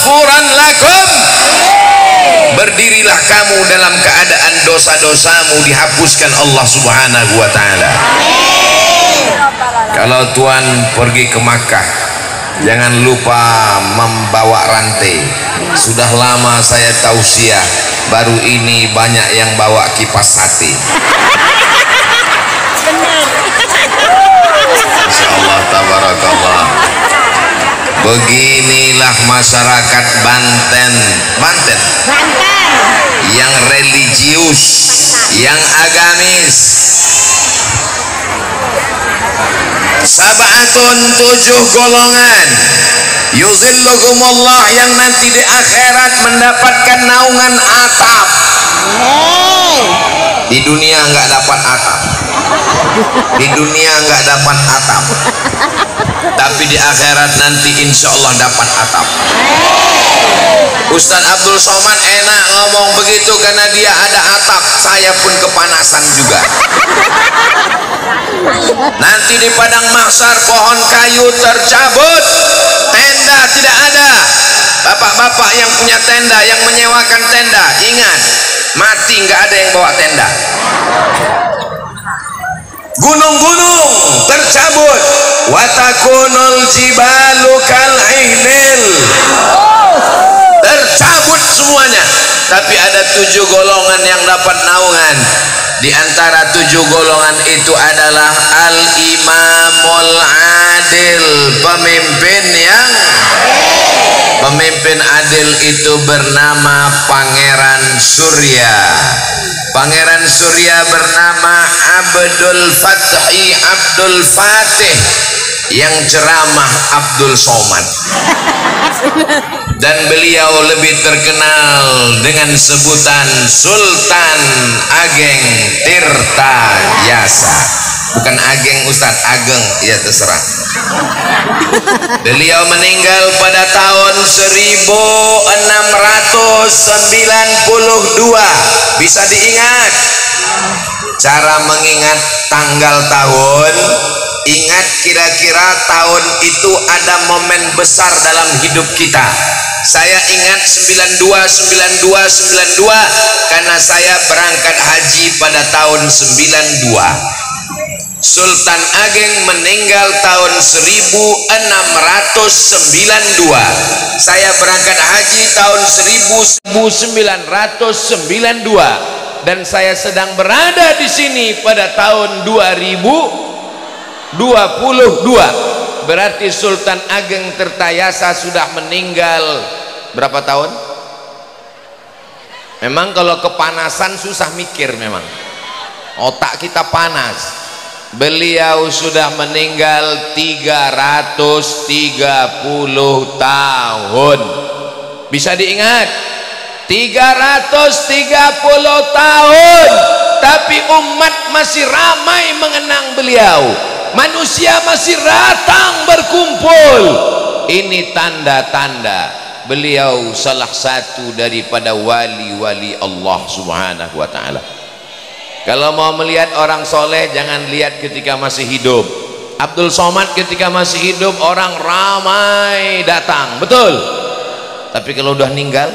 maghfuran lakum. Berdirilah kamu dalam keadaan dosa-dosamu dihapuskan Allah Subhanahu wa taala. Kalau tuan pergi ke Makkah, jangan lupa membawa rantai. Sudah lama saya tausiah, baru ini banyak yang bawa kipas sate. Insyaallah tabarakallah. Beginilah masyarakat Banten yang religius, yang agamis. Sab'atun, 7 golongan, yuzilluhumullah, yang nanti di akhirat mendapatkan naungan atap. Di dunia nggak dapat atap, di dunia nggak dapat atap, tapi di akhirat nanti insya Allah dapat atap. Ustaz Abdul Somad enak ngomong begitu karena dia ada atap, saya pun kepanasan juga. Nanti di padang mahsyar pohon kayu tercabut, tenda tidak ada. Bapak-bapak yang punya tenda, yang menyewakan tenda, ingat, mati nggak ada yang bawa tenda. Gunung-gunung tercabut, watakunul jibalu kal'ihnil, tercabut semuanya. Tapi ada 7 golongan yang dapat naungan. Di antara 7 golongan itu adalah al-imamul adil, pemimpin adil itu bernama Pangeran Surya. Pangeran Surya bernama Abdul Fatih, yang ceramah Abdul Somad. Dan beliau lebih terkenal dengan sebutan Sultan Ageng Tirtayasa. Bukan Ageng Ustadz, Ageng, ya terserah. Beliau meninggal pada tahun 1692. Bisa diingat cara mengingat tanggal tahun. Ingat kira-kira tahun itu ada momen besar dalam hidup kita. Saya ingat 92 karena saya berangkat haji pada tahun 92. Sultan Ageng meninggal tahun 1692. Saya berangkat haji tahun 1992 dan saya sedang berada di sini pada tahun 2022. Berarti Sultan Ageng Tirtayasa sudah meninggal berapa tahun? Memang kalau kepanasan susah mikir, memang otak kita panas. Beliau sudah meninggal 330 tahun. Bisa diingat, 330 tahun, tapi umat masih ramai mengenang beliau. Manusia masih datang berkumpul. Ini tanda-tanda beliau salah satu daripada wali-wali Allah Subhanahu wa ta'ala. Kalau mau melihat orang soleh, jangan lihat ketika masih hidup. Abdul Somad ketika masih hidup orang ramai datang, betul. Tapi kalau udah meninggal,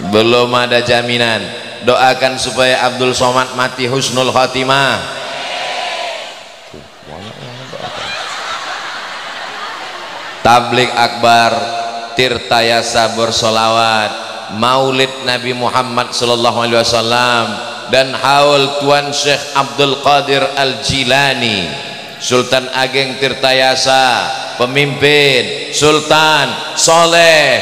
belum ada jaminan. Doakan supaya Abdul Somad mati husnul khatimah. Tablik akbar, Tirtayasa bersolawat, Maulid Nabi Muhammad sallallahu alaihi wasallam, dan haul Tuan Syekh Abdul Qadir Al-Jilani. Sultan Ageng Tirtayasa, pemimpin, Sultan Soleh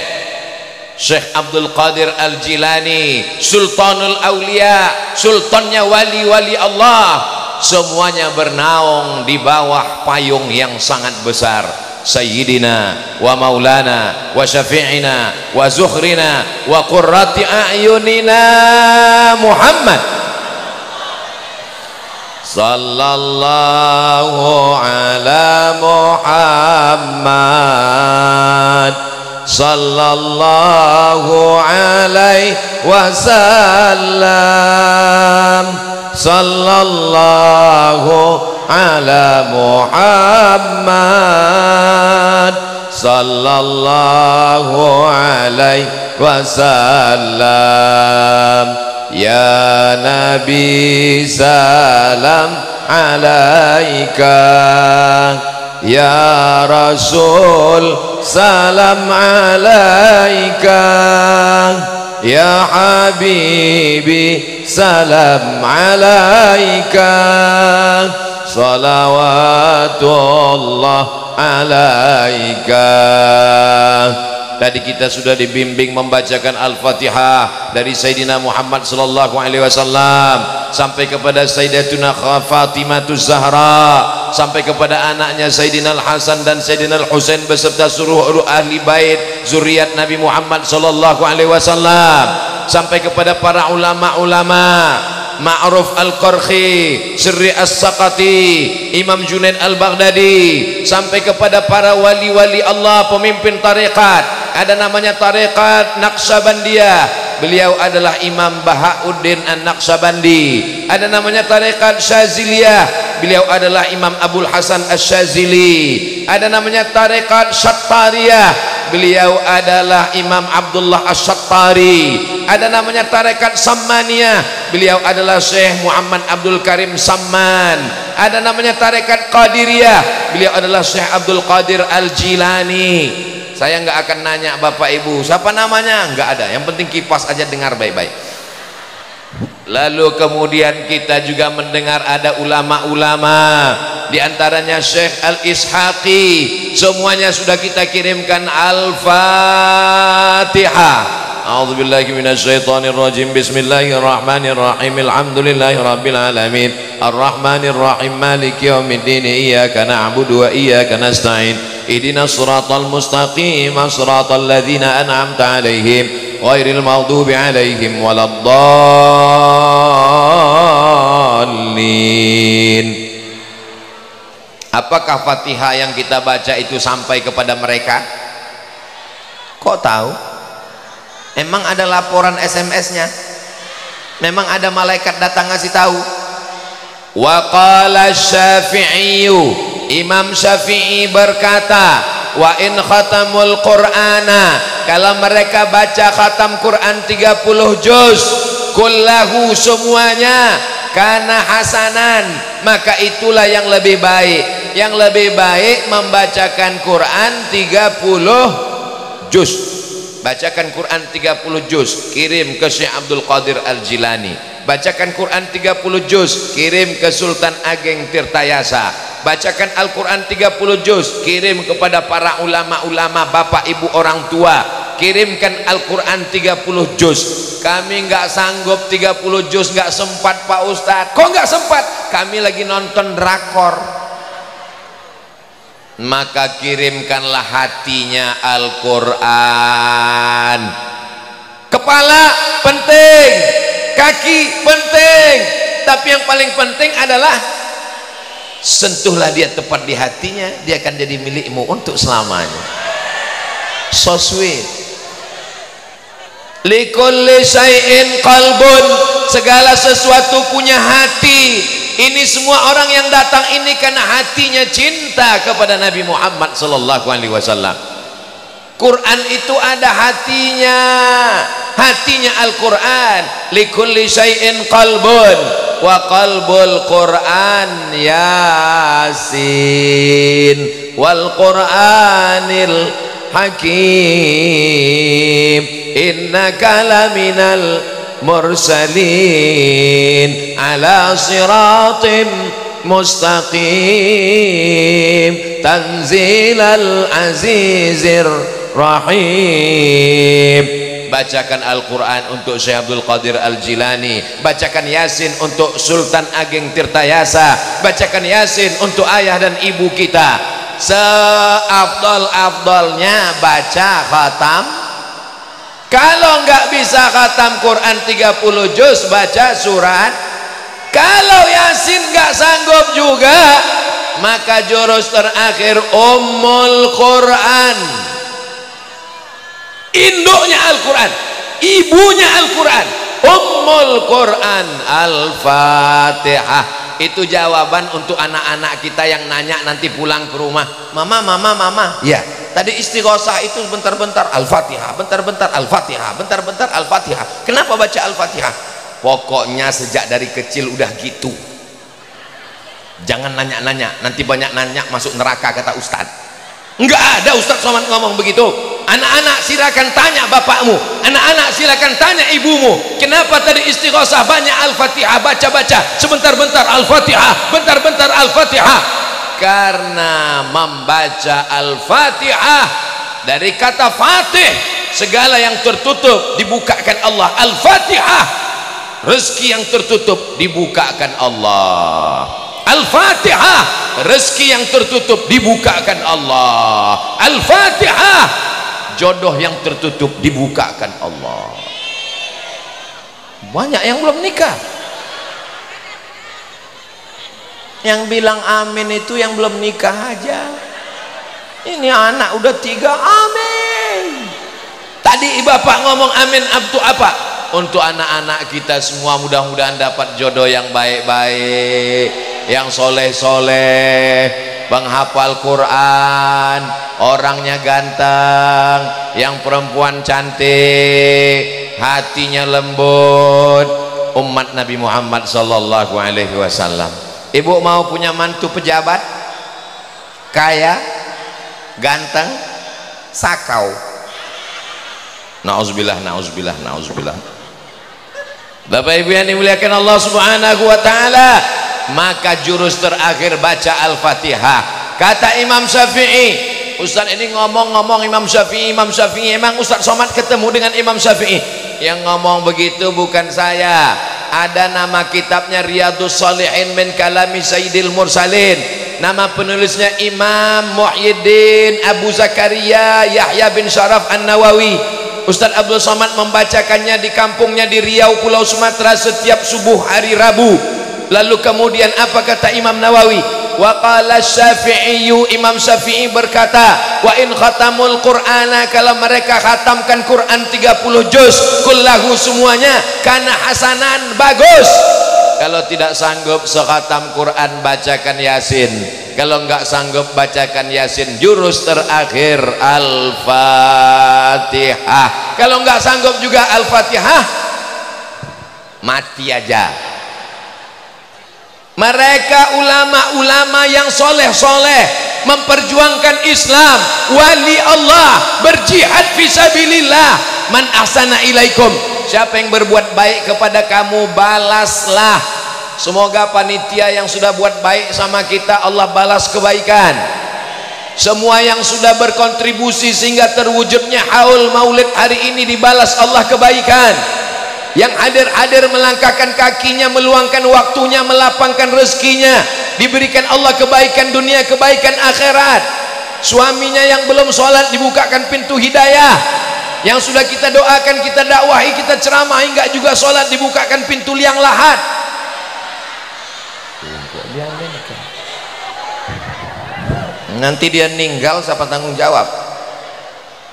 Syekh Abdul Qadir Al-Jilani, Sultanul Aulia, sultannya wali-wali Allah, semuanya bernaung di bawah payung yang sangat besar. Sayyidina wa maulana wa syafi'ina wa zuhrina wa qurrati a'yunina Muhammad sallallahu ala Muhammad sallallahu alaihi wasallam sallallahu ala Muhammad sallallahu alaihi wasallam. Ya Nabi salam alaika, ya Rasul salam alaika, ya Habibi salam alaika, salawatullah alaika. Tadi kita sudah dibimbing membacakan Al-Fatihah dari Sayyidina Muhammad sallallahu alaihi wasallam sampai kepada Sayyidatuna Fatimatuz Zahra, sampai kepada anaknya Sayyidina Al-Hasan dan Sayyidina Al-Husain beserta seluruh ahli bait zuriat Nabi Muhammad sallallahu alaihi wasallam, sampai kepada para ulama-ulama Ma'ruf Al-Qarhi, Sirri As-Saqati, Imam Junaid Al-Baghdadi, sampai kepada para wali-wali Allah, pemimpin tarekat. Ada namanya tarekat Naqsabandiyah, beliau adalah Imam Bahauddin An-Naqsabandi. Ada namanya tarekat Syaziliyah, beliau adalah Imam Abul Hasan Asy-Syazili. Ada namanya tarekat Syattariyah, beliau adalah Imam Abdullah Asy-Syattari. Ada namanya tarekat Sammaniyah, beliau adalah Syekh Muhammad Abdul Karim Samman. Ada namanya tarekat Qadiriyah, beliau adalah Syekh Abdul Qadir Al-Jilani. Saya nggak akan nanya Bapak Ibu siapa namanya, nggak ada, yang penting kipas aja, dengar baik-baik. Lalu kemudian kita juga mendengar ada ulama-ulama, di antaranya Syekh Al-Ishaqi. Semuanya sudah kita kirimkan Al-Fatihah. A'udzubillahi minasyaitonirrajim. Bismillahirrahmanirrahim. Alhamdulillahirabbil alamin. Arrahmanirrahim. Maliki yaumiddin. Iyyaka na'budu wa iyyaka nasta'in. Ihdinas siratal mustaqim. Siratal ladzina an'amta 'alaihim ghairil maghdubi 'alaihim waladdallin. Apakah Fatihah yang kita baca itu sampai kepada mereka? Kok tahu? Emang ada laporan SMS-nya? Memang ada malaikat datang ngasih tahu? Wa qala Syafi'i, Imam Syafi'i berkata, wa in khatamul Qur'ana, kalau mereka baca khatam Quran 30 juz, kullahu semuanya, kana hasanan, maka itulah yang lebih baik. Yang lebih baik membacakan Quran 30 juz. Bacakan Quran 30 juz, kirim ke Syekh Abdul Qadir Al-Jilani. Bacakan Quran 30 juz, kirim ke Sultan Ageng Tirtayasa. Bacakan Al-Quran 30 juz, kirim kepada para ulama-ulama, bapak ibu orang tua. Kirimkan Al-Quran 30 juz. Kami nggak sanggup 30 juz, nggak sempat Pak Ustadz. Kok nggak sempat? Kami lagi nonton drakor. Maka kirimkanlah hatinya Al-Quran. Kepala penting, kaki penting, tapi yang paling penting adalah sentuhlah dia tepat di hatinya, dia akan jadi milikmu untuk selamanya. So sweet. Likulli syai'in qalbun, segala sesuatu punya hati. Ini semua orang yang datang ini karena hatinya cinta kepada Nabi Muhammad sallallahu alaihi wasallam. Quran itu ada hatinya, hatinya Al-Quran. Likulli syai'in qalbun, wa qalbul Quran Yasin wal Quranil Hakim, innaka laminal mursalin ala siratim mustaqim tanzilal azizir rahim. Bacakan Al-Quran untuk Syekh Abdul Qadir Al-Jilani, bacakan Yasin untuk Sultan Ageng Tirtayasa, bacakan Yasin untuk ayah dan ibu kita. Seafdal-afdalnya baca khatam. Kalau nggak bisa khatam Quran 30 juz, baca surat. Kalau Yasin nggak sanggup juga, maka jurus terakhir Ummul Quran, induknya Al-Quran, ibunya Al-Quran, Ummul Quran, Al-Fatihah. Itu jawaban untuk anak-anak kita yang nanya nanti pulang ke rumah, mama ya tadi istighosah itu bentar-bentar Al-Fatihah, bentar-bentar Al-Fatihah, bentar-bentar Al-Fatihah. Kenapa baca Al-Fatihah? Pokoknya sejak dari kecil udah gitu. Jangan nanya-nanya, nanti banyak nanya masuk neraka kata Ustadz. Enggak ada Ustadz Somad ngomong begitu. Anak-anak silakan tanya bapakmu, anak-anak silakan tanya ibumu, kenapa tadi istighosah banyak Al-Fatihah, baca-baca sebentar-bentar Al-Fatihah, bentar-bentar Al-Fatihah? Karena membaca Al-Fatihah dari kata Fatih, segala yang tertutup dibukakan Allah. Al-Fatihah, rezeki yang tertutup dibukakan Allah. Al-Fatihah, rezeki yang tertutup dibukakan Allah. Al-Fatihah, jodoh yang tertutup dibukakan Allah. Banyak yang belum nikah. Yang bilang amin itu yang belum nikah aja. Ini anak udah 3 amin. Tadi bapak ngomong amin untuk apa? Untuk anak-anak kita semua mudah-mudahan dapat jodoh yang baik-baik, yang soleh-soleh, penghafal Quran, orangnya ganteng, yang perempuan cantik, hatinya lembut, umat Nabi Muhammad sallallahu alaihi wasallam. Ibu mau punya mantu pejabat, kaya, ganteng, sakau? Nauzubillah, nauzubillah, nauzubillah. Bapak Ibu yang dimuliakan Allah Subhanahu wa taala, maka jurus terakhir baca Al-Fatihah. Kata Imam Syafi'i, Ustaz ini ngomong-ngomong Imam Syafi'i, emang Ustaz Somad ketemu dengan Imam Syafi'i? Yang ngomong begitu bukan saya, ada nama kitabnya Riyadhus Shalihin min kalami Sayyidil Mursalin, nama penulisnya Imam Muhyiddin Abu Zakaria Yahya bin Syaraf An-Nawawi. Ustaz Abdul Somad membacakannya di kampungnya di Riau, Pulau Sumatera setiap subuh hari Rabu. Lalu kemudian apa kata Imam Nawawi? Wa qala Syafi'i, Imam Syafi'i berkata, wa in khatamul Qur'ana, kalau mereka khatamkan Quran 30 juz kullahu semuanya, kana hasanan, bagus. Kalau tidak sanggup sekhatam Quran bacakan Yasin, kalau enggak sanggup bacakan Yasin jurus terakhir Al-Fatihah. Kalau enggak sanggup juga Al-Fatihah, mati aja. Mereka ulama-ulama yang soleh-soleh memperjuangkan Islam, wali Allah, berjihad fisabilillah. Man ahsana ilaikum, siapa yang berbuat baik kepada kamu balaslah. Semoga panitia yang sudah buat baik sama kita Allah balas kebaikan. Semua yang sudah berkontribusi sehingga terwujudnya haul maulid hari ini dibalas Allah kebaikan. Yang hadir-hadir melangkahkan kakinya, meluangkan waktunya, melapangkan rezekinya, diberikan Allah kebaikan dunia, kebaikan akhirat. Suaminya yang belum sholat dibukakan pintu hidayah. Yang sudah kita doakan, kita dakwahi, kita ceramahi enggak juga sholat, dibukakan pintu liang lahat. Nanti dia meninggal siapa tanggung jawab?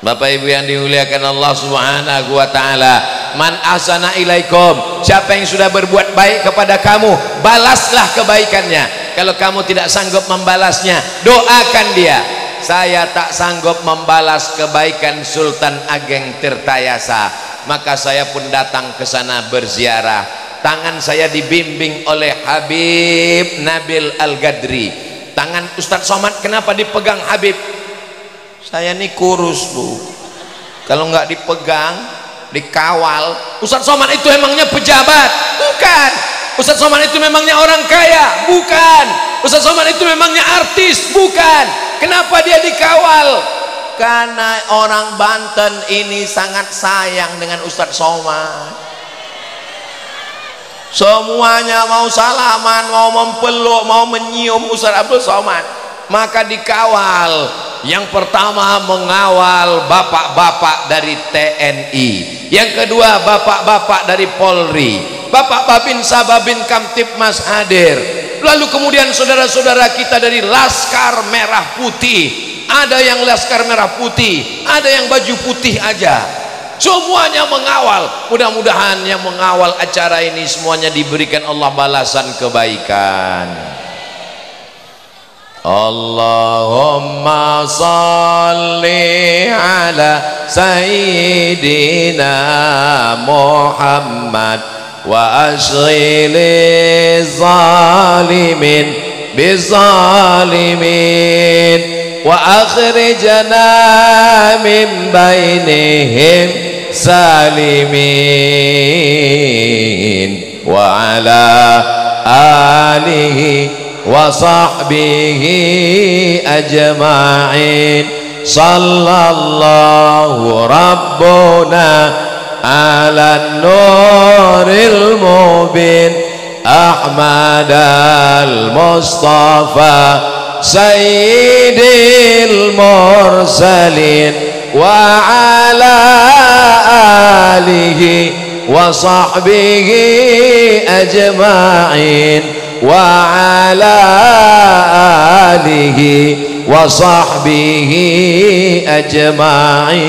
Bapak Ibu yang dimuliakan Allah Subhanahu wa taala, man ahsana ilaikum, siapa yang sudah berbuat baik kepada kamu balaslah kebaikannya. Kalau kamu tidak sanggup membalasnya, doakan dia. Saya tak sanggup membalas kebaikan Sultan Ageng Tirtayasa, maka saya pun datang ke sana berziarah. Tangan saya dibimbing oleh Habib Nabil Al-Gadri. Tangan Ustadz Somad kenapa dipegang Habib? Saya ini kurus Bu, kalau nggak dipegang, dikawal. Ustadz Somad itu emangnya pejabat? Bukan. Ustadz Somad itu memangnya orang kaya? Bukan. Ustadz Somad itu memangnya artis? Bukan. Kenapa dia dikawal? Karena orang Banten ini sangat sayang dengan Ustadz Somad. Semuanya mau salaman, mau mempeluk, mau menyium Ustadz Abdul Somad, maka dikawal. Yang pertama mengawal bapak-bapak dari TNI, yang kedua bapak-bapak dari Polri, Bapak Babinsa Babin Kamtibmas hadir, lalu kemudian saudara-saudara kita dari Laskar Merah Putih, ada yang Laskar Merah Putih, ada yang baju putih aja. semuanya mengawal. Mudah-mudahan yang mengawal acara ini semuanya diberikan Allah balasan kebaikan. Allahumma salli ala sayyidina Muhammad wa ashghili zalimin bizalimin wa akhrijna min bainihim salimin wa ala alihi wa sahbihi ajma'in. Sallallahu rabbuna ala nuril mubin Ahmad al-Mustafa sayyidil mursalin wa ala alihi wa sahbihi ajma'in wa ala alihi wa sahbihi ajma'in.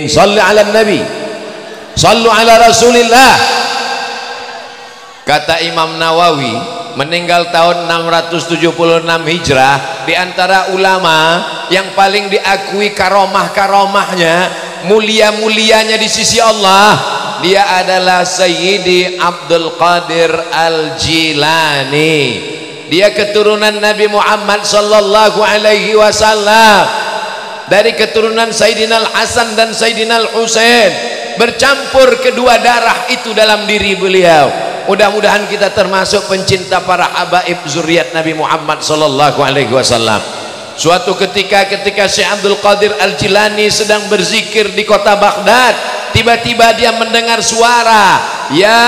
Salli ala nabi, sallu ala rasulillah. Kata Imam Nawawi, meninggal tahun 676 Hijrah, di antara ulama yang paling diakui karomah-karomahnya, mulia-mulianya di sisi Allah, dia adalah Sayyidi Abdul Qadir Al-Jilani. Dia keturunan Nabi Muhammad sallallahu alaihi wasallam, dari keturunan Sayyidina Al-Hasan dan Sayyidina Al-Husain. Bercampur kedua darah itu dalam diri beliau. Mudah-mudahan kita termasuk pencinta para habaib zuriat Nabi Muhammad sallallahu alaihi wasallam. Suatu ketika Syekh Abdul Qadir Al-Jilani sedang berzikir di kota Baghdad, tiba-tiba dia mendengar suara, "Ya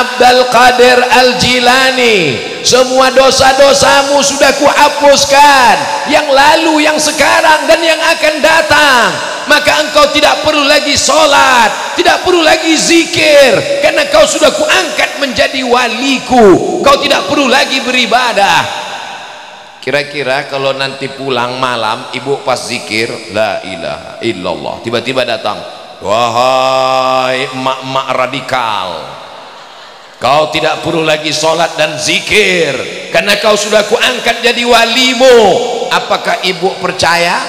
Abdul Qadir Al-Jilani, semua dosa-dosamu sudah kuhapuskan, yang lalu, yang sekarang, dan yang akan datang. Maka engkau tidak perlu lagi sholat, tidak perlu lagi zikir, karena kau sudah kuangkat menjadi waliku. Kau tidak perlu lagi beribadah." Kira-kira kalau nanti pulang malam, ibu pas zikir la ilaha illallah, tiba-tiba datang, "Wahai emak-emak radikal, kau tidak perlu lagi sholat dan zikir, karena kau sudah kuangkat jadi walimu." Apakah ibu percaya?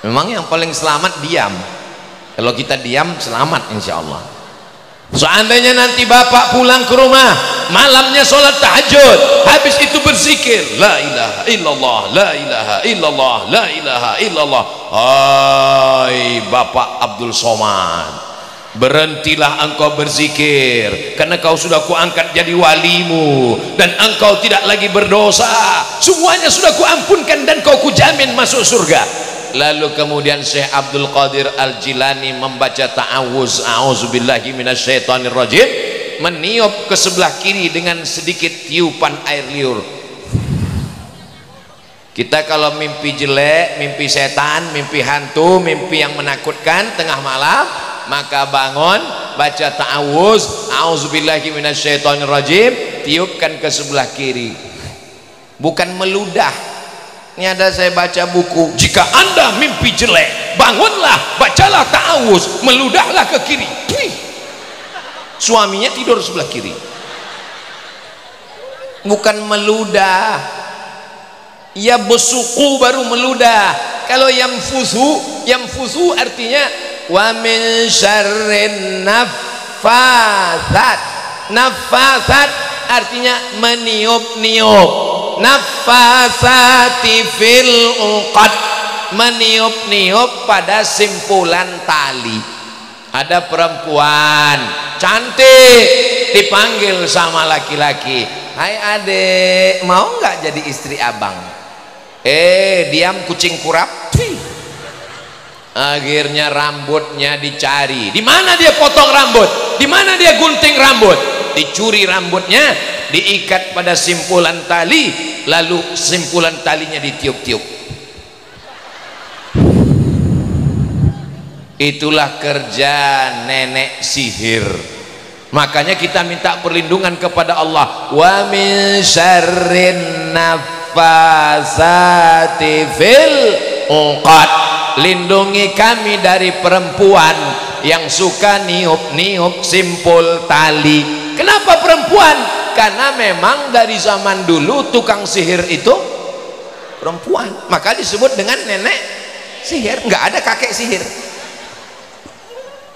Memang yang paling selamat diam. Kalau kita diam, selamat insya Allah. Seandainya nanti bapak pulang ke rumah, malamnya sholat tahajud, habis itu berzikir, la ilaha illallah, la ilaha illallah, la ilaha illallah. Hai bapak Abdul Somad, berhentilah engkau berzikir, karena kau sudah kuangkat jadi walimu, dan engkau tidak lagi berdosa, semuanya sudah kuampunkan, dan kau kujamin masuk surga. Lalu kemudian Syekh Abdul Qadir Al-Jilani membaca ta'awuz, a'udzubillahi minasyaitonirrajim, meniup ke sebelah kiri dengan sedikit tiupan air liur. Kita kalau mimpi jelek, mimpi setan, mimpi hantu, mimpi yang menakutkan tengah malam, maka bangun, baca ta'awuz, a'udzubillahi minasyaitonirrajim, tiupkan ke sebelah kiri. Bukan meludah. Ini ada saya baca buku, jika anda mimpi jelek, bangunlah, bacalah ta'awuz, meludahlah ke kiri. Suaminya tidur sebelah kiri. Bukan meludah, ya besuku baru meludah. Kalau yang fusu artinya wa min syarrin naffatsat. Naffatsat artinya meniup-niup. Nafasati fil uqad, meniup-niup pada simpulan tali. Ada perempuan cantik dipanggil sama laki-laki, "Hai adek, mau nggak jadi istri abang?" Diam kucing kurap. Akhirnya rambutnya dicari. Di mana dia potong rambut? Di mana dia gunting rambut? Dicuri rambutnya, diikat pada simpulan tali, lalu simpulan talinya ditiup-tiup. Itulah kerja nenek sihir. Makanya kita minta perlindungan kepada Allah, wa min syarrin nafasati fil uqad. lindungi kami dari perempuan yang suka niup-niup simpul tali. Kenapa perempuan? Karena memang dari zaman dulu tukang sihir itu perempuan, maka disebut dengan nenek sihir. Nggak ada kakek sihir.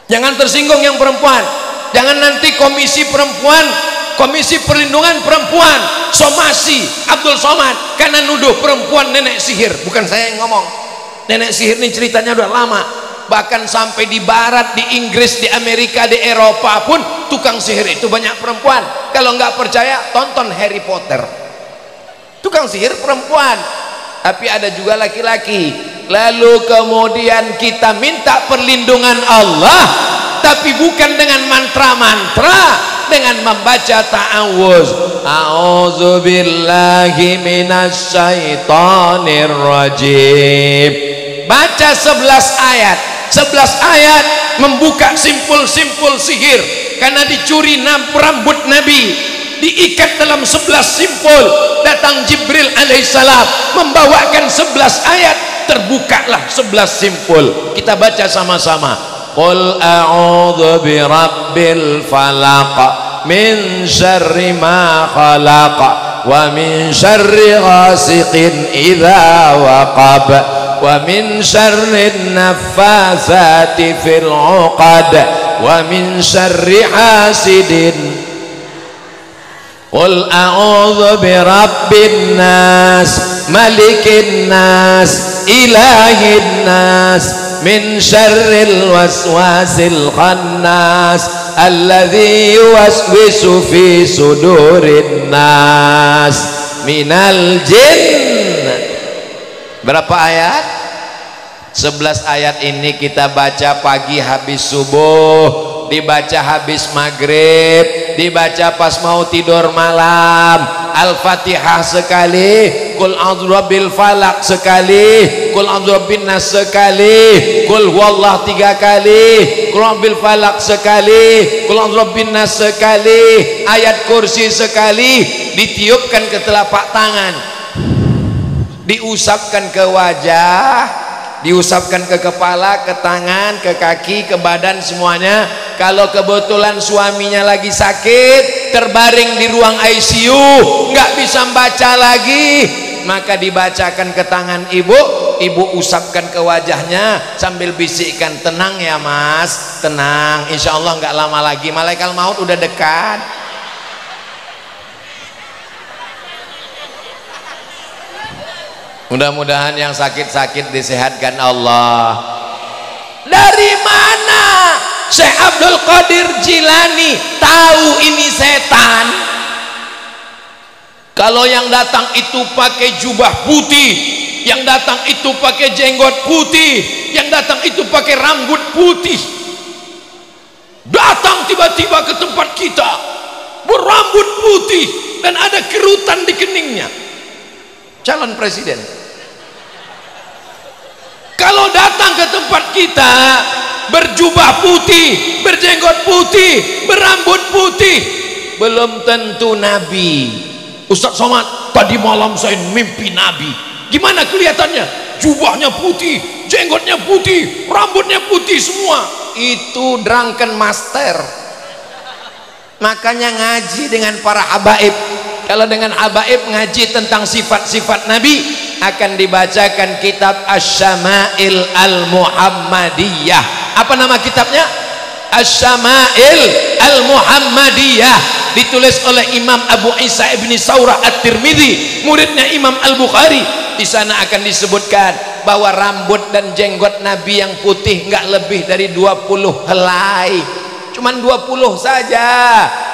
Jangan tersinggung yang perempuan. Jangan nanti komisi perempuan, komisi perlindungan perempuan, somasi Abdul Somad karena nuduh perempuan nenek sihir. Bukan saya yang ngomong. Nenek sihir ini ceritanya udah lama. Bahkan sampai di barat, di Inggris, di Amerika, di Eropa pun tukang sihir itu banyak perempuan. Kalau nggak percaya, tonton Harry Potter. Tukang sihir perempuan, tapi ada juga laki-laki. Lalu kemudian kita minta perlindungan Allah, tapi bukan dengan mantra-mantra, dengan membaca ta'awuz. A'udzubillahi minasyaitonir rajim. Baca 11 ayat. 11 ayat membuka simpul-simpul sihir, karena dicuri rambut Nabi, diikat dalam 11 simpul. Datang Jibril alaihissalam membawakan 11 ayat, terbukalah 11 simpul. Kita baca sama-sama. Qul a'udzu birabbil falaq min syarri ma khalaq wa min syarri ghasiqin idza waqab wa min syarri naffatsati fil 'uqad wa min syarri hasidin. Qul a'udzu birabbin nas malikin nas ilahin nas min syarril waswasil khannas alladzi yuwaswisu fi sudurin nas minal jinn. Berapa ayat? 11 ayat ini kita baca pagi habis subuh, dibaca habis maghrib, dibaca pas mau tidur malam. Al-Fatihah sekali, Qul a'udzu birabbil falaq sekali, Qul a'udzu birabbin nas sekali, Qul huwallahu 3 kali, Qul a'udzu birabbil falaq sekali, Qul a'udzu birabbin nas sekali, ayat kursi sekali. Ditiupkan ke telapak tangan, diusapkan ke wajah, diusapkan ke kepala, ke tangan, ke kaki, ke badan semuanya. Kalau kebetulan suaminya lagi sakit, terbaring di ruang ICU, nggak bisa membaca lagi, maka dibacakan ke tangan ibu, ibu usapkan ke wajahnya sambil bisikkan, tenang ya mas, tenang, insya Allah nggak lama lagi malaikat maut udah dekat. Mudah-mudahan yang sakit-sakit disehatkan Allah. Dari mana Syekh Abdul Qadir Jilani tahu ini setan? Kalau yang datang itu pakai jubah putih, yang datang itu pakai jenggot putih, yang datang itu pakai rambut putih, datang tiba-tiba ke tempat kita berambut putih dan ada kerutan di keningnya, calon presiden. Kalau datang ke tempat kita berjubah putih, berjenggot putih, berambut putih, belum tentu Nabi. Ustaz Somad, tadi malam saya mimpi Nabi. Gimana kelihatannya? Jubahnya putih, jenggotnya putih, rambutnya putih semua. Itu drunken master. Makanya ngaji dengan para habaib. Kalau dengan habaib ngaji tentang sifat-sifat Nabi, akan dibacakan kitab Asy-Syama'il Al-Muhammadiyah. Apa nama kitabnya? Asy-Syama'il Al-Muhammadiyah, ditulis oleh Imam Abu Isa ibni Saurah At-Tirmidzi, muridnya Imam Al-Bukhari. Di sana akan disebutkan bahwa rambut dan jenggot Nabi yang putih nggak lebih dari 20 helai, cuman 20 saja,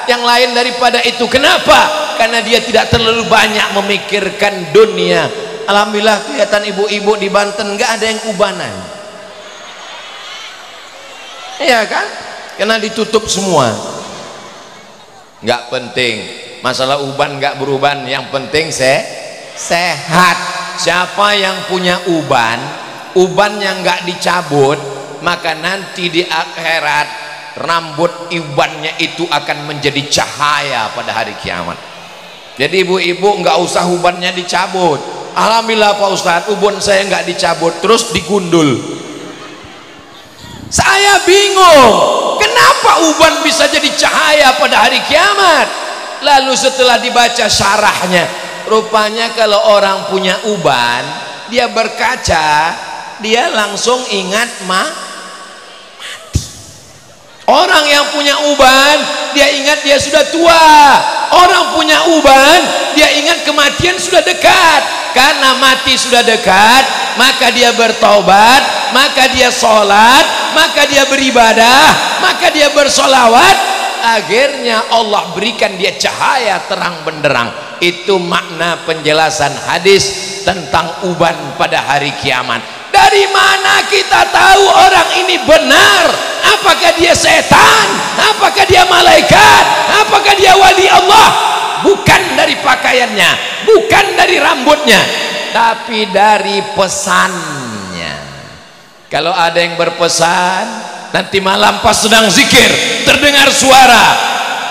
yang lain daripada itu. Kenapa? Karena dia tidak terlalu banyak memikirkan dunia. Alhamdulillah kelihatan ibu-ibu di Banten nggak ada yang ubanan, iya kan? Karena ditutup semua. Nggak penting masalah uban nggak beruban, yang penting sehat. Siapa yang punya uban, ubannya nggak dicabut, maka nanti di akhirat rambut ubannya itu akan menjadi cahaya pada hari kiamat. Jadi ibu-ibu nggak usah ubannya dicabut, Alhamdulillah Pak Ustadz, ubun saya nggak dicabut, terus digundul. Saya bingung, kenapa uban bisa jadi cahaya pada hari kiamat? Lalu setelah dibaca syarahnya, rupanya kalau orang punya uban, dia berkaca, dia langsung ingat mati. Orang yang punya uban, dia ingat dia sudah tua. Orang punya uban, dia ingat kematian sudah dekat. Karena mati sudah dekat, maka dia bertaubat, maka dia sholat, maka dia beribadah, maka dia bersolawat. Akhirnya Allah berikan dia cahaya terang benderang. Itu makna penjelasan hadis tentang uban pada hari kiamat. Dari mana kita tahu orang ini benar? Apakah dia setan? Apakah dia malaikat? Apakah dia wali Allah? Bukan dari pakaiannya, bukan dari rambutnya, tapi dari pesannya. Kalau ada yang berpesan, nanti malam pas sedang zikir terdengar suara,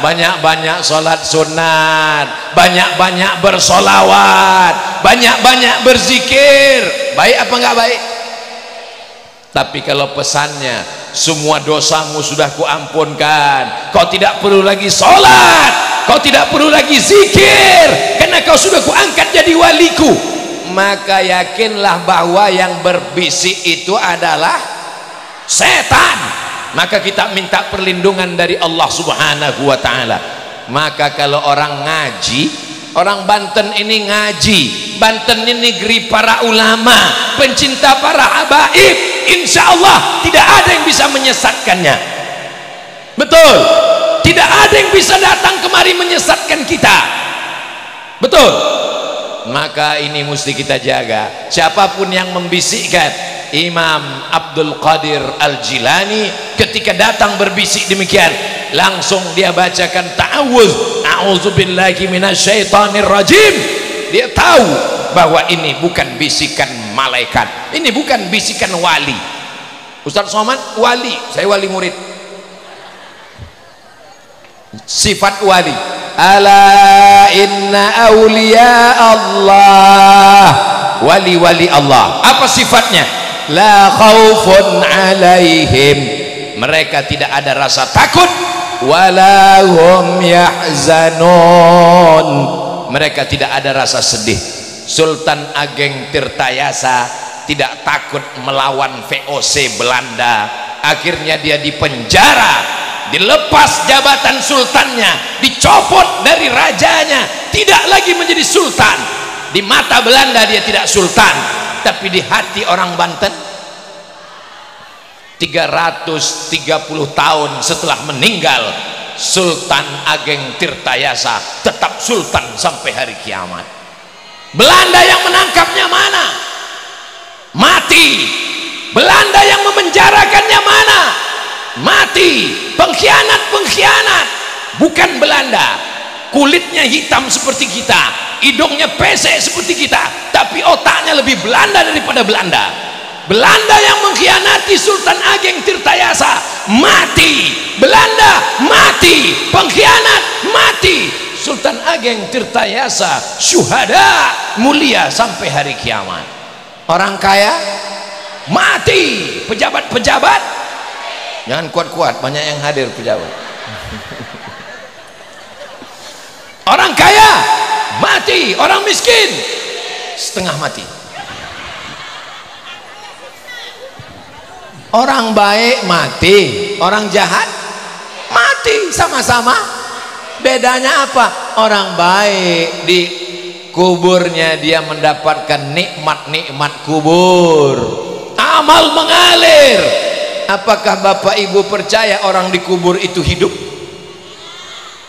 banyak-banyak sholat sunat, banyak-banyak bersolawat, banyak-banyak berzikir. Baik apa enggak baik? Tapi kalau pesannya, semua dosamu sudah kuampunkan, kau tidak perlu lagi sholat, kau tidak perlu lagi zikir, karena kau sudah kuangkat jadi waliku, maka yakinlah bahwa yang berbisik itu adalah setan. Maka kita minta perlindungan dari Allah Subhanahu wa ta'ala. Maka kalau orang ngaji, orang Banten ini ngaji, Banten ini negeri para ulama, pencinta para habaib, insya Allah tidak ada yang bisa menyesatkannya. Betul, tidak ada yang bisa datang kemari menyesatkan kita. Betul. Maka ini mesti kita jaga. Siapapun yang membisikkan, Imam Abdul Qadir Al-Jilani ketika datang berbisik demikian, langsung dia bacakan ta'awuz, a'udzubillahi minasyaitonir rajim. Dia tahu bahwa ini bukan bisikan malaikat, ini bukan bisikan wali. Ustaz Somad wali, saya wali murid. Sifat wali, ala inna awliya Allah, wali-wali Allah. Apa sifatnya? La khaufun alaihim, mereka tidak ada rasa takut, wala hum yahzanun, mereka tidak ada rasa sedih. Sultan Ageng Tirtayasa tidak takut melawan VOC Belanda, akhirnya dia dipenjara, dilepas jabatan sultannya, dicopot dari rajanya, tidak lagi menjadi sultan. Di mata Belanda dia tidak sultan, tapi di hati orang Banten 330 tahun setelah meninggal Sultan Ageng Tirtayasa tetap sultan sampai hari kiamat. Belanda yang menangkapnya mana? Mati. Belanda yang memenjarakannya mana? Mati. Pengkhianat-pengkhianat. Bukan Belanda, kulitnya hitam seperti kita, hidungnya pesek seperti kita, tapi otaknya lebih Belanda daripada Belanda. Belanda yang mengkhianati Sultan Ageng Tirtayasa mati, Belanda mati, pengkhianat mati, Sultan Ageng Tirtayasa syuhada mulia sampai hari kiamat. Orang kaya mati, pejabat-pejabat jangan kuat-kuat, banyak yang hadir pejabat. Orang kaya mati, orang miskin setengah mati. Orang baik mati, orang jahat mati, sama-sama. Bedanya apa? Orang baik di kuburnya dia mendapatkan nikmat-nikmat kubur, amal mengalir. Apakah Bapak Ibu percaya orang di kubur itu hidup?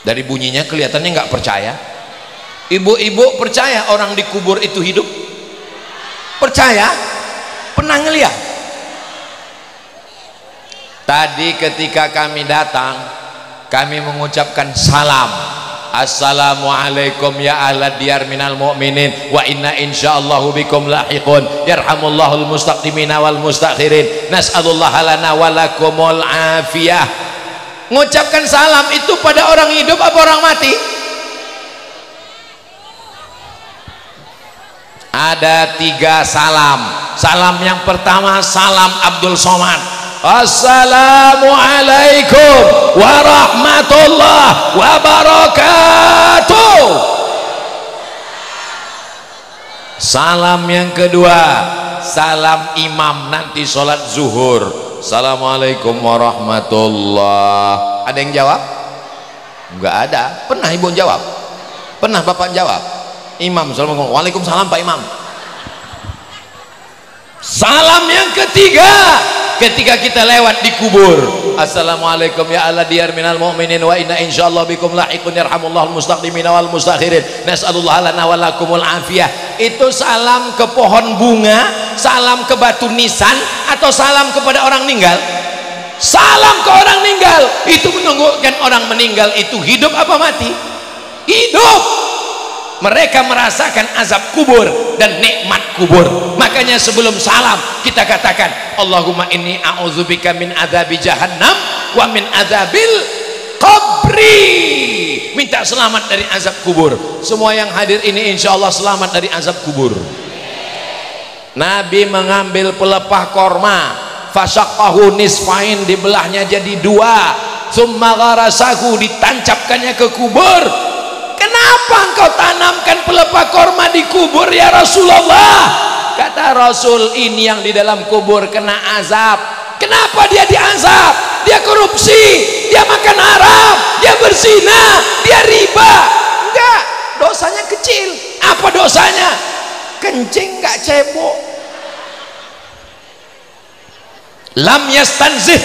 Dari bunyinya kelihatannya nggak percaya. Ibu-ibu percaya orang di kubur itu hidup? Percaya? Pernah ngeliat? Tadi ketika kami datang, kami mengucapkan salam, assalamualaikum ya ahla diyar minal mu'minin wa inna insyaallahu bikum lahiqun yarhamullahul mustaqdimina wal mustakhirin nas'alullaha lana walakumul afiyah. Mengucapkan salam itu pada orang hidup apa orang mati? Ada 3 salam. Salam yang pertama salam Abdul Somad. Assalamualaikum warahmatullahi wabarakatuh. Salam yang kedua salam imam nanti sholat zuhur. Assalamualaikum warahmatullahi. Ada yang jawab? Enggak ada. Pernah ibu jawab? Pernah bapak jawab? Imam assalamualaikum. Waalaikumsalam Pak Imam. Salam yang ketiga ketika kita lewat di kubur. Assalamualaikum ya Allah diyar minal mu'minin wa inna insyaallah bikum lahiqun yarhamullahul mustaqdimina wal mustakhirin nas'alullah lana wa lakumul afiyah. Itu salam ke pohon bunga, salam ke batu nisan, atau salam kepada orang meninggal? Salam ke orang meninggal. Itu menunjukkan orang meninggal itu hidup apa mati? Hidup. Mereka merasakan azab kubur dan nikmat kubur. Makanya sebelum salam kita katakan Allahumma inni a'udzubika min adzabi jahannam wa min adzabil qabri. Minta selamat dari azab kubur. Semua yang hadir ini insyaallah selamat dari azab kubur. Nabi mengambil pelepah korma, fasyaqahu nisfain, dibelahnya jadi 2, summa gharasahu, ditancapkannya ke kubur. Kenapa engkau tanamkan pelepah korma di kubur ya Rasulullah? Kata Rasul, ini yang di dalam kubur kena azab. Kenapa dia diazab? Dia korupsi, dia makan haram, dia berzina, dia riba. Enggak, dosanya kecil. Apa dosanya? Kencing enggak cebok. Lam yastanzih,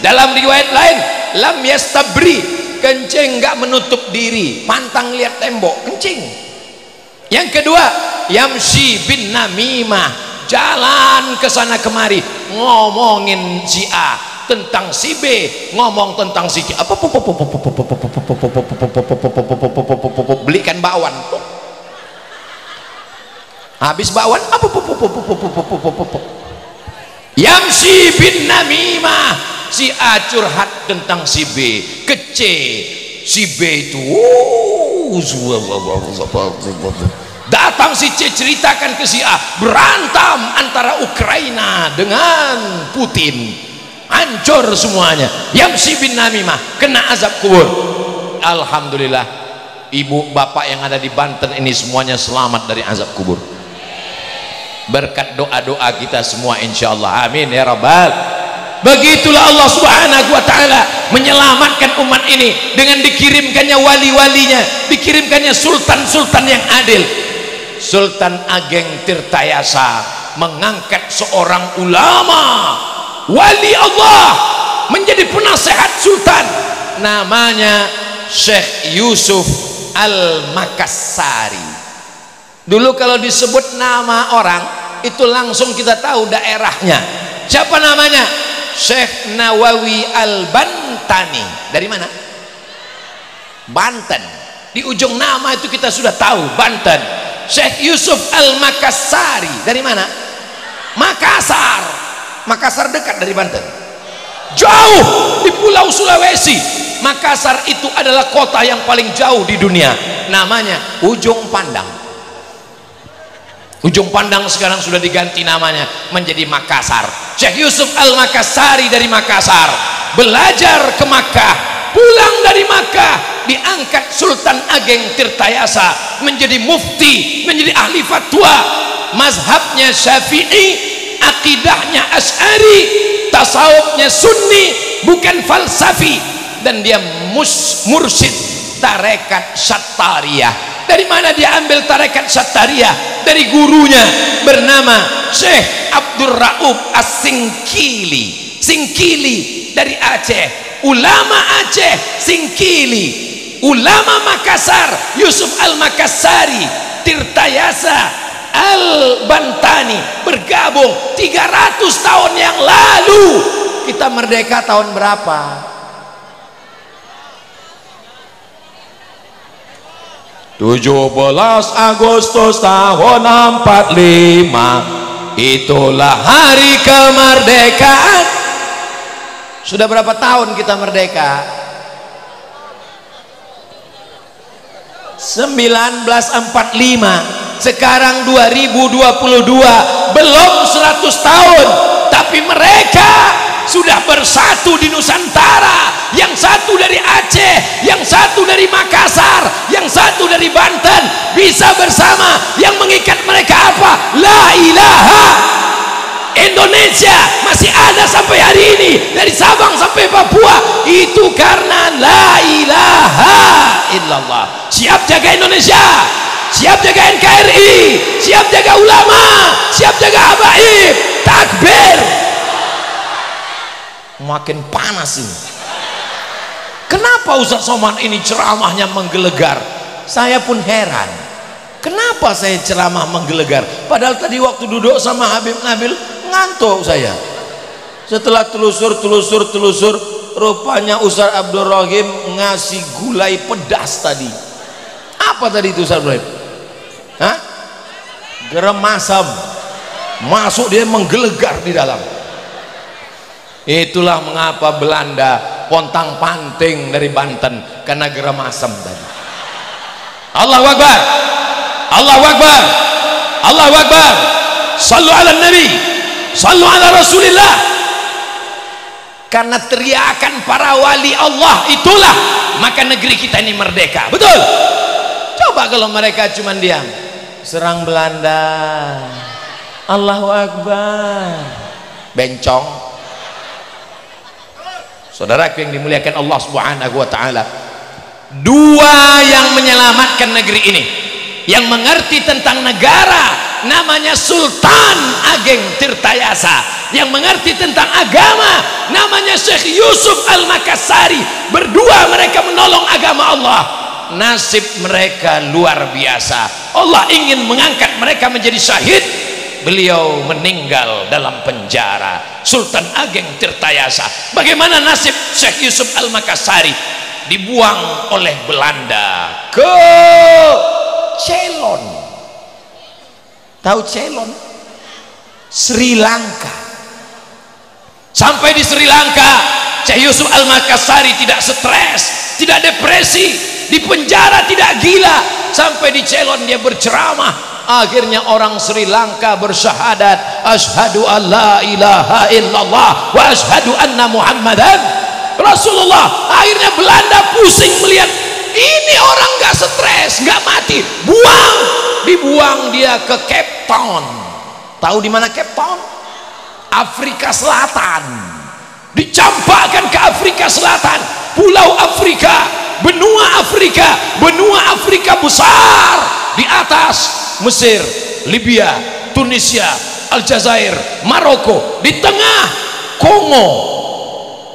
dalam riwayat lain lam yastabri, kencing nggak menutup diri, pantang lihat tembok, kencing. Yang kedua, yamshi bin namimah, jalan ke sana kemari ngomongin si A tentang si B, ngomong tentang si C. Apa belikan bakwan, habis bakwan apa yamshi bin namimah, si A curhat tentang si B ke C, si B itu datang si C ceritakan ke si A, berantem antara Ukraina dengan Putin, hancur semuanya. Yamshi bin namimah, kena azab kubur. Alhamdulillah ibu bapak yang ada di Banten ini semuanya selamat dari azab kubur berkat doa-doa kita semua insyaallah, amin ya rabbal. Begitulah Allah subhanahu wa ta'ala menyelamatkan umat ini dengan dikirimkannya wali-walinya, dikirimkannya sultan-sultan yang adil. Sultan Ageng Tirtayasa mengangkat seorang ulama wali Allah menjadi penasehat sultan, namanya Syekh Yusuf Al-Makassari. Dulu kalau disebut nama orang itu langsung kita tahu daerahnya. Siapa namanya? Syekh Nawawi Al-Bantani. Dari mana? Banten. Di ujung nama itu kita sudah tahu, Banten. Syekh Yusuf Al-Makassari. Dari mana? Makassar. Makassar dekat dari Banten. Jauh di Pulau Sulawesi. Makassar itu adalah kota yang paling jauh di dunia. Namanya Ujung Pandang. Ujung Pandang sekarang sudah diganti namanya menjadi Makassar. Syekh Yusuf Al-Makassari dari Makassar belajar ke Makkah, pulang dari Makkah diangkat Sultan Ageng Tirtayasa menjadi mufti, menjadi ahli fatwa. Mazhabnya Syafi'i, akidahnya Asy'ari, tasawufnya Sunni, bukan falsafi, dan dia mursyid tarekat Syattariyah. Dari mana dia ambil tarekat Syattariyah? Dari gurunya bernama Syekh Abdul Raub As-Singkili. Singkili dari Aceh, ulama Aceh Singkili, ulama Makassar Yusuf Al-Makassari, Tirtayasa Al-Bantani bergabung 300 tahun yang lalu. Kita merdeka tahun berapa? 17 Agustus tahun 45, itulah hari kemerdekaan. Sudah berapa tahun kita merdeka? 1945. Sekarang 2022, belum 100 tahun, tapi mereka sudah bersatu di Nusantara. Yang satu dari Aceh, yang satu dari Makassar, yang satu dari Banten, bisa bersama. Yang mengikat mereka apa? La ilaha. Indonesia masih ada sampai hari ini, dari Sabang sampai Papua, itu karena la ilaha illallah. Siap jaga Indonesia, siap jaga NKRI, siap jaga ulama, siap jaga habaib. Takbir. Makin panas ini. Kenapa Ustaz Somad ini ceramahnya menggelegar? Saya pun heran. Kenapa saya ceramah menggelegar? Padahal tadi waktu duduk sama Habib Nabil ngantuk saya. Setelah telusur, rupanya Ustaz Abdul Rahim ngasih gulai pedas tadi. Apa tadi itu Ustaz Abdul Rahim? Hah? Garam masam. Masuk dia menggelegar di dalam. Itulah mengapa Belanda pontang panting dari Banten, karena garam asam tadi. Allahu Akbar, Allahu Akbar, Allahu Akbar. Sallu ala Nabi, sallu ala Rasulillah. Karena teriakan para wali Allah itulah maka negeri kita ini merdeka. Betul? Coba kalau mereka cuma diam, serang Belanda, Allahu Akbar, bencong. Saudaraku yang dimuliakan Allah Subhanahu wa taala, dua yang menyelamatkan negeri ini, yang mengerti tentang negara, namanya Sultan Ageng Tirtayasa, yang mengerti tentang agama namanya Syekh Yusuf Al-Makassari. Berdua mereka menolong agama Allah. Nasib mereka luar biasa. Allah ingin mengangkat mereka menjadi syahid. Beliau meninggal dalam penjara. Sultan Ageng Tirtayasa. Bagaimana nasib Syekh Yusuf Al-Makassari? Dibuang oleh Belanda ke Ceylon. Tahu Ceylon? Sri Lanka. Sampai di Sri Lanka, Syekh Yusuf Al-Makassari tidak stres, tidak depresi, di penjara tidak gila. Sampai di Ceylon dia berceramah. Akhirnya orang Sri Lanka bersyahadat, asyhadu an la ilaha illallah wa asyhadu anna Muhammadan Rasulullah. Akhirnya Belanda pusing melihat ini orang nggak stres, nggak mati, buang, dibuang dia ke Cape Town. Tahu di mana Cape Town? Afrika Selatan. Dicampakkan ke Afrika Selatan, pulau Afrika, benua Afrika besar. Di atas Mesir, Libya, Tunisia, Aljazair, Maroko, di tengah Kongo,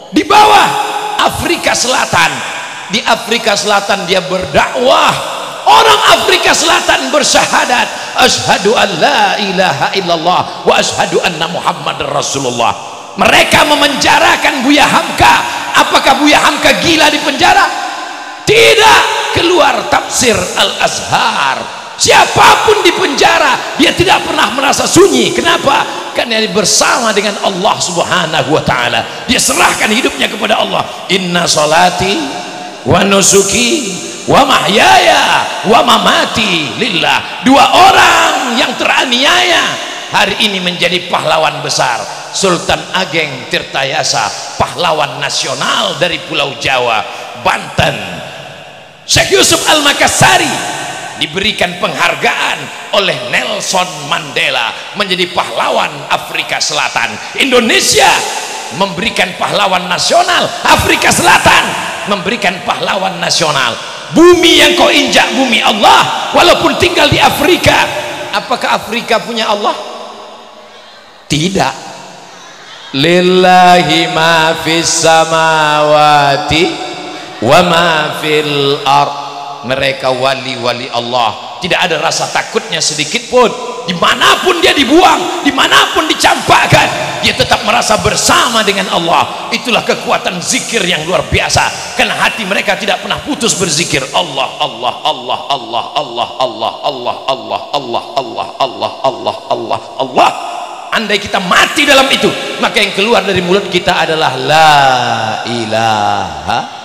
di bawah Afrika Selatan. Di Afrika Selatan dia berdakwah. Orang Afrika Selatan bersyahadat, asyhadu an la ilaha illallah wa asyhadu anna Muhammadar Rasulullah. Mereka memenjarakan Buya Hamka. Apakah Buya Hamka gila di penjara? Tidak. Keluar tafsir Al-Azhar. Siapapun di penjara, dia tidak pernah merasa sunyi. Kenapa? Karena dia bersama dengan Allah Subhanahu wa taala. Dia serahkan hidupnya kepada Allah. Inna salati wa nusuki wa mahyaya wa mamati lillah. Dua orang yang teraniaya hari ini menjadi pahlawan besar. Sultan Ageng Tirtayasa, pahlawan nasional dari Pulau Jawa, Banten. Syekh Yusuf Al-Makassari diberikan penghargaan oleh Nelson Mandela menjadi pahlawan Afrika Selatan. Indonesia memberikan pahlawan nasional, Afrika Selatan memberikan pahlawan nasional. Bumi yang kau injak bumi Allah, walaupun tinggal di Afrika. Apakah Afrika punya Allah? Tidak. Lillahi ma fis samawati wa ma fil ard. Mereka wali-wali Allah, tidak ada rasa takutnya sedikit pun. Dimanapun dia dibuang, dimanapun dicampakkan, dia tetap merasa bersama dengan Allah. Itulah kekuatan zikir yang luar biasa. Karena hati mereka tidak pernah putus berzikir. Allah, Allah, Allah, Allah, Allah, Allah, Allah, Allah, Allah, Allah, Allah, Allah, Allah, Allah. Andai kita mati dalam itu, maka yang keluar dari mulut kita adalah la ilaha